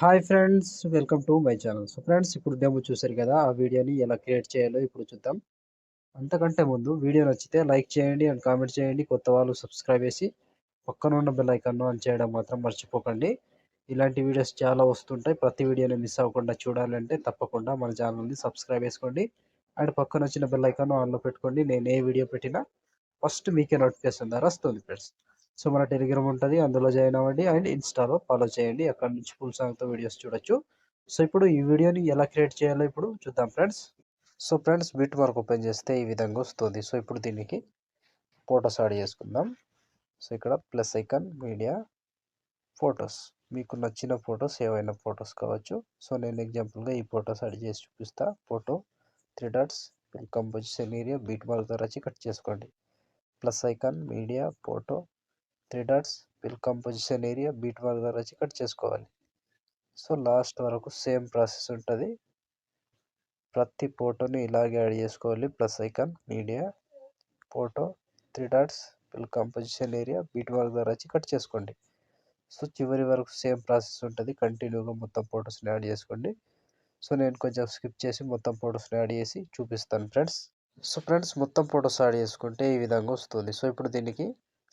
Hi friends, welcome to my channel. So friends, ఇప్పుడు demo చూసారు కదా, ఆ వీడియోని ఎలా క్రియేట్ చేయాలో ఇప్పుడు చూద్దాం. అంతకంటే ముందు వీడియో నచ్చితే లైక్ చేయండి అండ్ కామెంట్ చేయండి. కొత్త వాళ్ళు సబ్స్క్రైబ్ చేసి పక్కన ఉన్న బెల్ ఐకాన్ ఆన్ చేయడం మాత్రం మర్చిపోకండి. ఇలాంటి వీడియోస్ చాలా వస్తుంటాయి. ప్రతి వీడియోని మిస్ అవ్వకుండా చూడాలంటే తప్పకుండా మన ఛానల్ని సబ్స్క్రైబ్ చేసుకోండి అండ్ పక్కన వచ్చిన బెల్ ఐకాన్ ఆన్లో పెట్టుకోండి. నేను ఏ వీడియో పెట్టినా ఫస్ట్ మీకే నోటిఫికేషన్ ద్వారా వస్తుంది ఫ్రెండ్స్. సో మన టెలిగ్రామ్ ఉంటుంది, అందులో జాయిన్ అవ్వండి అండ్ ఇన్స్టాలో ఫాలో చేయండి. అక్కడ నుంచి ఫుల్ సాంగ్తో వీడియోస్ చూడొచ్చు. సో ఇప్పుడు ఈ వీడియోని ఎలా క్రియేట్ చేయాలో ఇప్పుడు చూద్దాం friends. So friends, bit mark open చేస్తే ఈ విధంగా వస్తుంది. సో ఇప్పుడు దీనికి ఫొటోస్ యాడ్ చేసుకుందాం. సో ఇక్కడ ప్లస్ ఐకాన్, మీడియా, ఫొటోస్, మీకు నచ్చిన ఫొటోస్ ఏవైనా ఫొటోస్ కావచ్చు. సో నేను ఎగ్జాంపుల్గా ఈ ఫొటోస్ యాడ్ చేసి చూపిస్తా. Photo 3 dots, composition area, beat mark ద్వారా వచ్చి కట్ చేసుకోండి. Plus icon, media, photo 3 dots, composition area, beat mark ద్వారా వచ్చి కట్ చేసుకోవాలి. సో లాస్ట్ వరకు సేమ్ ప్రాసెస్ ఉంటుంది. ప్రతి ఫోటోని ఇలాగే యాడ్ చేసుకోవాలి. Plus icon, media, photo 3 dots, composition area, beat mark ద్వారా వచ్చి కట్ చేసుకోండి. సో చివరి వరకు సేమ్ ప్రాసెస్ ఉంటుంది. కంటిన్యూగా మొత్తం ఫొటోస్ని యాడ్ చేసుకోండి. సో నేను కొంచెం స్కిప్ చేసి మొత్తం ఫొటోస్ని యాడ్ చేసి చూపిస్తాను ఫ్రెండ్స్. సో ఫ్రెండ్స్, మొత్తం ఫొటోస్ యాడ్ చేసుకుంటే ఈ విధంగా వస్తుంది. సో ఇప్పుడు దీనికి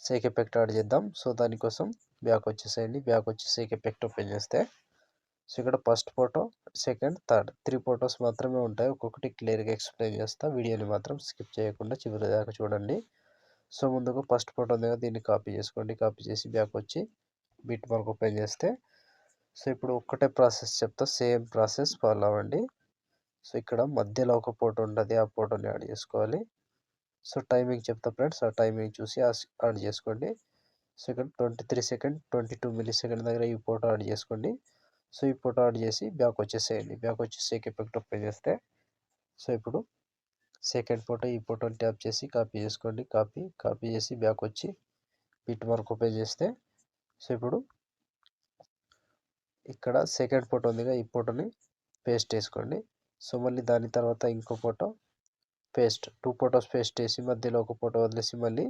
సేక్ ఎఫెక్ట్ యాడ్ చేద్దాం. సో దానికోసం బ్యాక్ వచ్చేసేయండి. బ్యాక్ వచ్చి సేక్ ఎఫెక్ట్ ఓపెన్ చేస్తే సో ఇక్కడ first photo, second, third 3 photos మాత్రమే ఉంటాయి. ఒక్కొక్కటి క్లియర్గా ఎక్స్ప్లెయిన్ చేస్తా. వీడియోని మాత్రం స్కిప్ చేయకుండా చివరి దాకా చూడండి. సో ముందుగా ఫస్ట్ ఫోటో ఉంది కదా, దీన్ని కాపీ చేసుకోండి. కాపీ చేసి బ్యాక్ వచ్చి బిట్ మార్క్ ఓపెన్ చేస్తే సో ఇప్పుడు ఒక్కటే ప్రాసెస్ చెప్తా, సేమ్ ప్రాసెస్ ఫాలో అవ్వండి. సో ఇక్కడ మధ్యలో ఒక ఫోటో ఉంటుంది, ఆ ఫోటోని యాడ్ చేసుకోవాలి. సో టైమింగ్ చెప్తా ఫ్రెండ్స్, ఆ టైమింగ్ చూసి యాడ్ చేసుకోండి. సో ఇక్కడ 23 సెకండ్ 22 మిల్లీ సెకండ్ దగ్గర ఈ ఫోటో యాడ్ చేసుకోండి. సో ఈ ఫోటో యాడ్ చేసి బ్యాక్ వచ్చేసేయండి. బ్యాక్ వచ్చి సేక్ ఎఫెక్ట్ ఓపెన్ చేస్తే సో ఇప్పుడు సెకండ్ ఫోటో, ఈ ఫోటోని ట్యాప్ చేసి కాపీ చేసుకోండి. కాపీ చేసి బ్యాక్ వచ్చి బిట్ మార్క్ ఓపెన్ చేస్తే సో ఇప్పుడు ఇక్కడ సెకండ్ ఫోటో ఉందిగా, ఈ ఫోటోని పేస్ట్ వేసుకోండి. సో మళ్ళీ దాని తర్వాత ఇంకో ఫోటో పేస్ట్, 2 ఫొటోస్ పేస్ట్ చేసి మధ్యలో ఒక ఫోటో వదిలేసి మళ్ళీ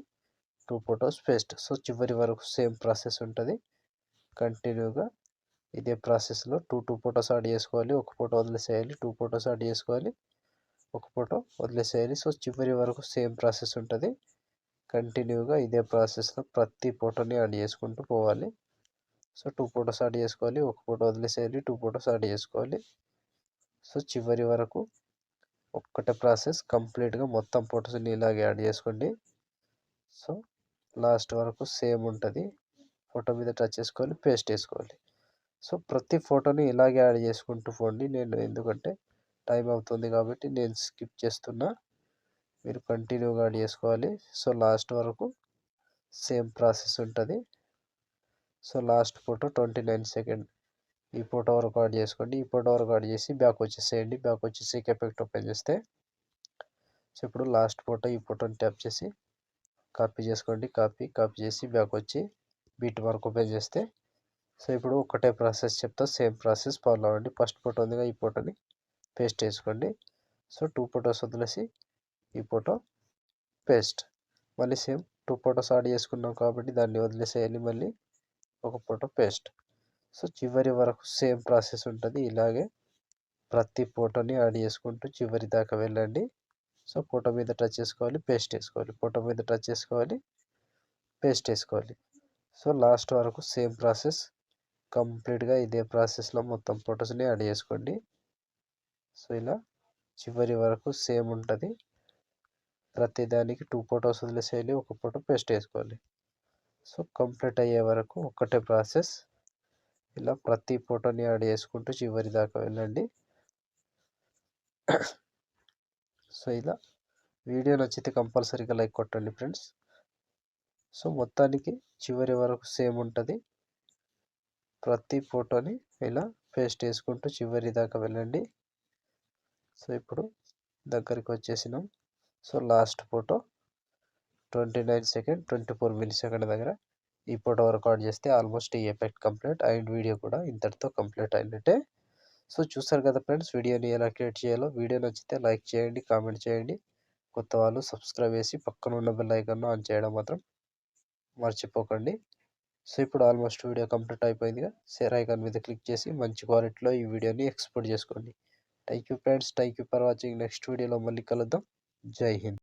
2 ఫొటోస్ పేస్ట్. సో చివరి వరకు సేమ్ ప్రాసెస్ ఉంటుంది. కంటిన్యూగా ఇదే ప్రాసెస్లో 2 ఫొటోస్ యాడ్ చేసుకోవాలి. ఒక ఫోటో వదిలేసేయాలి. 2 ఫొటోస్ యాడ్ చేసుకోవాలి. ఒక ఫోటో వదిలేసేయాలి. సో చివరి వరకు సేమ్ ప్రాసెస్ ఉంటుంది. కంటిన్యూగా ఇదే ప్రాసెస్లో ప్రతి ఫోటోని యాడ్ చేసుకుంటూ పోవాలి. సో 2 ఫొటోస్ యాడ్ చేసుకోవాలి. ఒక ఫోటో వదిలేసేయాలి. 2 ఫొటోస్ యాడ్ చేసుకోవాలి. సో చివరి వరకు ఒక్కటే ప్రాసెస్ కంప్లీట్గా మొత్తం ఫొటోస్ని ఇలాగే యాడ్ చేసుకోండి. సో లాస్ట్ వరకు సేమ్ ఉంటుంది. ఫోటో మీద టచ్ చేసుకోవాలి, పేస్ట్ వేసుకోవాలి. సో ప్రతి ఫోటోని ఇలాగే యాడ్ చేసుకుంటూ పోండి. నేను ఎందుకంటే టైం అవుతుంది కాబట్టి నేను స్కిప్ చేస్తున్నా, మీరు కంటిన్యూగా యాడ్ చేసుకోవాలి. సో లాస్ట్ వరకు సేమ్ ప్రాసెస్ ఉంటుంది. సో లాస్ట్ ఫోటో 29 సెకండ్, ఈ ఫోటో వరకు యాడ్ చేసుకోండి. ఈ ఫోటో వరకు యాడ్ చేసి బ్యాక్ వచ్చేసేయండి. బ్యాక్ వచ్చి సేక్ ఎఫెక్ట్ ఓపెన్ చేస్తే సో ఇప్పుడు లాస్ట్ ఫోటో, ఈ ఫోటోని ట్యాప్ చేసి కాపీ చేసుకోండి. కాపీ చేసి బ్యాక్ వచ్చి బీట్ మార్క్ ఓపెన్ చేస్తే సో ఇప్పుడు ఒకటే ప్రాసెస్ చెప్తా, సేమ్ ప్రాసెస్ ఫాలో అవ్వండి. ఫస్ట్ ఫోటో ఉందిగా, ఈ ఫోటోని పేస్ట్ చేసుకోండి. సో 2 ఫొటోస్ వదిలేసి ఈ ఫోటో పేస్ట్, మళ్ళీ సేమ్ 2 ఫొటోస్ యాడ్ చేసుకున్నాం కాబట్టి దాన్ని వదిలేసేయాలి. మళ్ళీ ఒక ఫోటో పేస్ట్. సో చివరి వరకు సేమ్ ప్రాసెస్ ఉంటుంది. ఇలాగే ప్రతి ఫోటోని యాడ్ చేసుకుంటూ చివరి దాకా వెళ్ళండి. సో ఫోటో మీద టచ్ చేసుకోవాలి, పేస్ట్ వేసుకోవాలి. ఫోటో మీద టచ్ చేసుకోవాలి, పేస్ట్ వేసుకోవాలి. సో లాస్ట్ వరకు సేమ్ ప్రాసెస్. కంప్లీట్గా ఇదే ప్రాసెస్లో మొత్తం ఫొటోస్ని యాడ్ చేసుకోండి. సో ఇలా చివరి వరకు సేమ్ ఉంటుంది. ప్రతి దానికి 2 ఫొటోస్ వదిలేసేయాలి, ఒక ఫోటో పేస్ట్ వేసుకోవాలి. సో కంప్లీట్ అయ్యే వరకు ఒక్కటే ప్రాసెస్. ఇలా ప్రతి ఫోటోని యాడ్ చేసుకుంటూ చివరి దాకా వెళ్ళండి. సో ఇలా వీడియో నచ్చితే కంపల్సరీగా లైక్ కొట్టండి ఫ్రెండ్స్. సో మొత్తానికి చివరి వరకు సేమ్ ఉంటుంది. ప్రతి ఫోటోని ఇలా పేస్ట్ వేసుకుంటూ చివరి దాకా వెళ్ళండి. సో ఇప్పుడు దగ్గరికి వచ్చేసినాం. So last photo 29 second 24 milli second దగ్గర ఈ ఫోటో రికార్డ్ చేస్తే ఆల్మోస్ట్ ఈ ఎఫెక్ట్ కంప్లీట్ అండ్ వీడియో కూడా ఇంతటితో కంప్లీట్ అయినట్టే. సో చూసారు కదా ఫ్రెండ్స్, వీడియోని ఎలా క్రియేట్ చేయాలో. వీడియో నచ్చితే లైక్ చేయండి, కామెంట్ చేయండి. కొత్త వాళ్ళు సబ్స్క్రైబ్ చేసి పక్కన ఉన్న బెల్ ఐకాన్ ఆన్ చేయడం మాత్రం మర్చిపోకండి. సో ఇప్పుడు ఆల్మోస్ట్ వీడియో కంప్లీట్ అయిపోయిందిగా. షేర్ ఐకాన్ మీద క్లిక్ చేసి మంచి క్వాలిటీలో ఈ వీడియోని ఎక్స్‌పోర్ట్ చేసుకోండి. Thank you friends. Thank you for watching. Next వీడియోలో మళ్ళీ కలుద్దాం. జై హింద్.